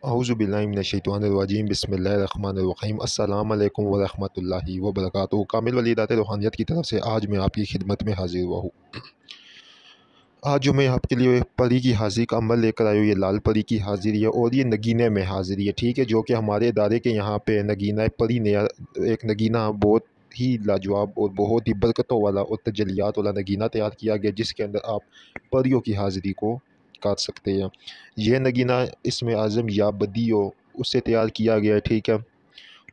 اعوذ باللہ من الشیطان الرجیم بسم اللہ الرحمن الرحیم السلام علیکم ورحمۃ اللہ وبرکاتہ۔ کامل ولیدات روحانیت کی طرف سے آج میں آپ کی خدمت میں حاضر ہوا ہوں۔ آج جو میں آپ کے لیے پری کی حاضری کا عمل لے کر آئی ہوں، یہ لال پری کی حاضری ہے اور یہ نگینے میں حاضری ہے، ٹھیک ہے، جو کہ ہمارے ادارے کے یہاں پہ نگینہ پری نیا ایک نگینہ بہت ہی لاجواب اور بہت ہی برکتوں والا اور تجلیات والا نگینہ تیار کیا گیا، جس کے اندر آپ پریوں کی حاضری کو کر سکتے ہیں۔ یہ نگینہ اسم اعظم یا بدیو اس سے تیار کیا گیا ہے، ٹھیک ہے،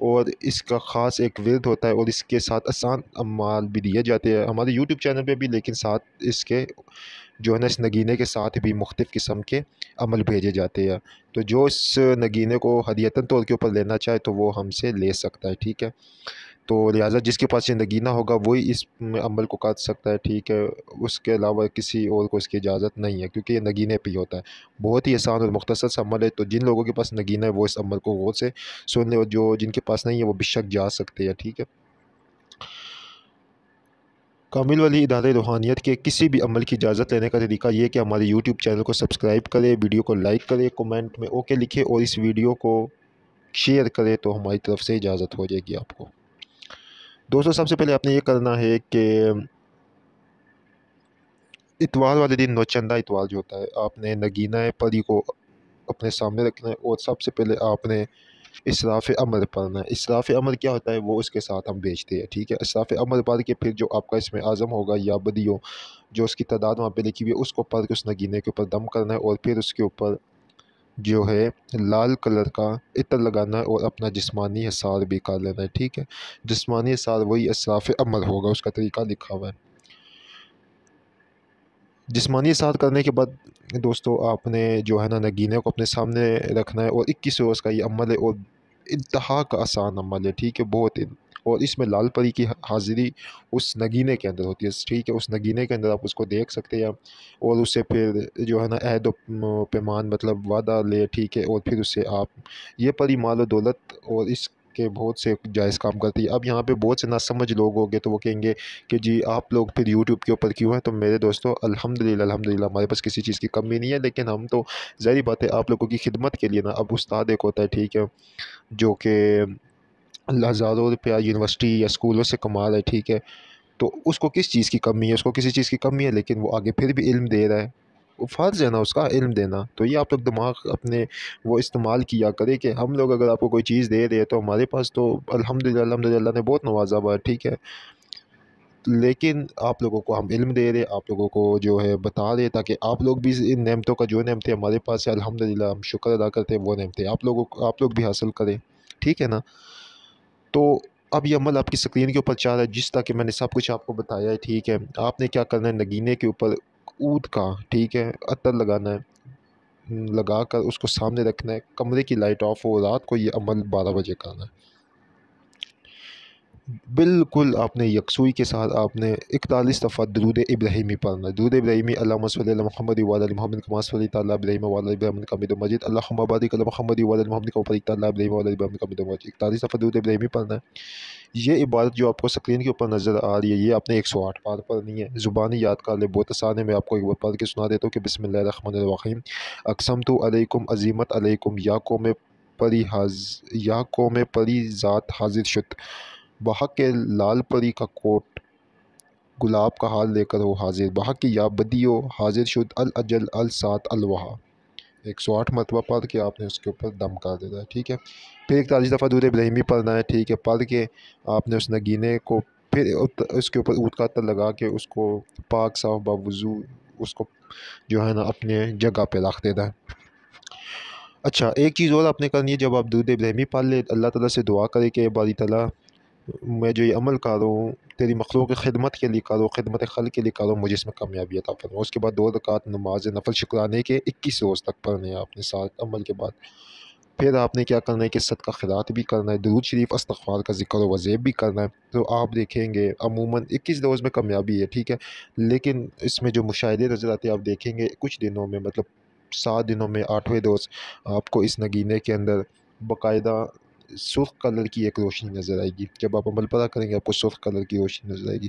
اور اس کا خاص ایک ورد ہوتا ہے اور اس کے ساتھ آسان اعمال بھی دیے جاتے ہیں ہمارے یوٹیوب چینل پہ بھی، لیکن ساتھ اس کے جو ہے نا اس نگینے کے ساتھ بھی مختلف قسم کے عمل بھیجے جاتے ہیں۔ تو جو اس نگینے کو ہدیتاً طور کے اوپر لینا چاہے تو وہ ہم سے لے سکتا ہے، ٹھیک ہے، تو لہٰذا جس کے پاس یہ نگینہ ہوگا وہی اس عمل کو کر سکتا ہے، ٹھیک ہے، اس کے علاوہ کسی اور کو اس کی اجازت نہیں ہے، کیونکہ یہ نگینے پہ ہی ہوتا ہے۔ بہت ہی آسان اور مختصر سا عمل ہے، تو جن لوگوں کے پاس نگینہ ہے وہ اس عمل کو غور سے سن لیں، اور جن کے پاس نہیں ہے وہ بے شک جا سکتے ہیں، ٹھیک ہے۔ کامل ولی ادارے روحانیت کے کسی بھی عمل کی اجازت لینے کا طریقہ یہ ہے کہ ہمارے یوٹیوب چینل کو سبسکرائب کرے، ویڈیو کو لائک کرے، کومنٹ میں اوکے لکھے اور اس ویڈیو کو شیئر کرے تو ہماری طرف سے اجازت ہو جائے گی آپ کو۔ دوستو، سب سے پہلے آپ نے یہ کرنا ہے کہ اتوار والے دن نوچندہ اتوار جو ہوتا ہے، آپ نے نگینہ پری کو اپنے سامنے رکھنا ہے اور سب سے پہلے آپ نے اسراف امر پڑھنا ہے۔ اسراف امر کیا ہوتا ہے وہ اس کے ساتھ ہم بیچتے ہیں، ٹھیک ہے۔ اسراف امر پڑھ کے پھر جو آپ کا اس میں اعظم ہوگا یا بدیو جو اس کی تعداد وہاں پہ لکھی ہوئی ہے اس کو پڑھ کے اس نگینے کے اوپر دم کرنا ہے، اور پھر اس کے اوپر جو ہے لال کلر کا عطر لگانا ہے اور اپنا جسمانی حصار بھی کر لینا ہے، ٹھیک ہے۔ جسمانی حصار وہی اسراف امر ہوگا، اس کا طریقہ لکھا ہوا ہے۔ جسمانی حصار کرنے کے بعد دوستو آپ نے جو ہے نا نگینے کو اپنے سامنے رکھنا ہے، اور 21 روز کا یہ عمل ہے اور انتہا کا آسان عمل ہے، ٹھیک ہے، بہت ہی، اور اس میں لال پری کی حاضری اس نگینے کے اندر ہوتی ہے، ٹھیک ہے، اس نگینے کے اندر آپ اس کو دیکھ سکتے ہیں اور اسے پھر جو ہے نا عہد و پیمان مطلب وعدہ لے، ٹھیک ہے، اور پھر اسے آپ یہ پری مال و دولت اور اس کے بہت سے جائز کام کرتی ہے۔ اب یہاں پہ بہت سے ناسمجھ لوگ ہوں گے تو وہ کہیں گے کہ جی آپ لوگ پھر یوٹیوب کے اوپر کیوں ہیں؟ تو میرے دوستوں الحمدللہ ہمارے پاس کسی چیز کی کمی نہیں ہے، لیکن ہم تو ظاہری بات ہے آپ لوگوں کی خدمت کے لیے نا، اب استاد ایک ہوتا ہے، ٹھیک ہے، جو کہ ہزاروں روپیہ یونیورسٹی یا اسکولوں سے کما رہا ہے، ٹھیک ہے، تو اس کو کس چیز کی کمی ہے؟ اس کو کسی چیز کی کمی ہے، لیکن وہ آگے پھر بھی علم دے رہا ہے، وہ فرض ہے نا اس کا علم دینا۔ تو یہ آپ لوگ دماغ اپنے وہ استعمال کیا کرے کہ ہم لوگ اگر آپ کو کوئی چیز دے رہے ہیں تو ہمارے پاس تو الحمدللہ اللہ نے بہت نوازا ہوا ہے، ٹھیک ہے، لیکن آپ لوگوں کو ہم علم دے رہے، آپ لوگوں کو جو ہے بتا رہے تاکہ آپ لوگ بھی ان نعمتوں کا جو نعمتیں ہمارے پاس ہے الحمدللہ ہم شکر ادا کرتے ہیں، وہ نعمتیں آپ لوگ بھی حاصل کریں، ٹھیک ہے نا۔ تو اب یہ عمل آپ کی اسکرین کے اوپر چل رہا ہے، جس طرح کہ میں نے سب کچھ آپ کو بتایا ہے، ٹھیک ہے۔ آپ نے کیا کرنا ہے، نگینے کے اوپر اود کا، ٹھیک ہے، عطر لگانا ہے، لگا کر اس کو سامنے رکھنا ہے، کمرے کی لائٹ آف ہو، رات کو یہ عمل 12 بجے کرنا ہے۔ بالکل آپ نے یکسوئی کے ساتھ آپ نے 41 دفعہ درود ابراہیمی پڑھنا ہے۔ درود ابراہیمی اللہم صلی علی محمد وعلی آل محمد کما صلیت علی ابراہیم وعلی آل ابراہیم انک حمید مجید اللہم بارک علی محمد وعلی آل محمد کما بارکت علی ابراہیم وعلی آل ابراہیم انک حمید مجید۔ 41 دفعہ درود ابراہیمی پڑھنا ہے۔ یہ عبادت جو آپ کو اسکرین کے اوپر نظر آ رہی ہے یہ آپ نے 108 بار پڑھنی ہے، زبانی یاد کر لے، بہت آسان ہے، میں آپ کو ایک بار پڑھ کے سنا دیتا ہوں کہ بسم اللہ الرحمن الرحیم اقسمت علیکم عظیمت علیکم یا قوم پری ذات حاضر شد بحق کے لال پری کا کوٹ گلاب کا حال لے کر ہو حاضر بحق کی یا بدیو حاضر شد الاجل السات الوہا۔ 108 مرتبہ پڑھ کے آپ نے اس کے اوپر دم کر دینا ہے، ٹھیک ہے۔ پھر 41 دفعہ درود ابراہیمی پڑھنا ہے، ٹھیک ہے، پڑھ کے آپ نے اس نگینے کو پھر اس کے اوپر اود کا عطر لگا کے اس کو پاک صاف باوضو اس کو جو ہے نا اپنے جگہ پہ رکھ دینا ہے۔ اچھا، ایک چیز اور آپ نے کرنی ہے، جب آپ درود ابراہیمی پڑھ لے اللہ تعالیٰ سے دعا کرے کہ باری تعالیٰ میں جو یہ عمل کر رہا ہوں تیری مخلوق کی خدمت کے لیے کر رہا ہوں، خدمت خلق کے لیے کر رہا ہوں، مجھے اس میں کامیابی عطا فرما۔ اس کے بعد 2 رکعت نماز نفل شکرانے کے 21 روز تک پڑھنے ہیں آپ نے ساتھ عمل کے بعد۔ پھر آپ نے کیا کرنا ہے کہ صدقہ خیرات بھی کرنا ہے، درود شریف استغفار کا ذکر و وضیب بھی کرنا ہے۔ تو آپ دیکھیں گے عموماً 21 روز میں کامیابی ہے، ٹھیک ہے، لیکن اس میں جو مشاہدے نظر آتے ہیں آپ دیکھیں گے کچھ دنوں میں مطلب 7 دنوں میں 8ویں روز آپ کو اس نگینے کے اندر باقاعدہ سرخ کلر کی ایک روشنی نظر آئے گی۔ جب آپ عمل پورا کریں گے آپ کو سرخ کلر کی روشنی نظر آئے گی۔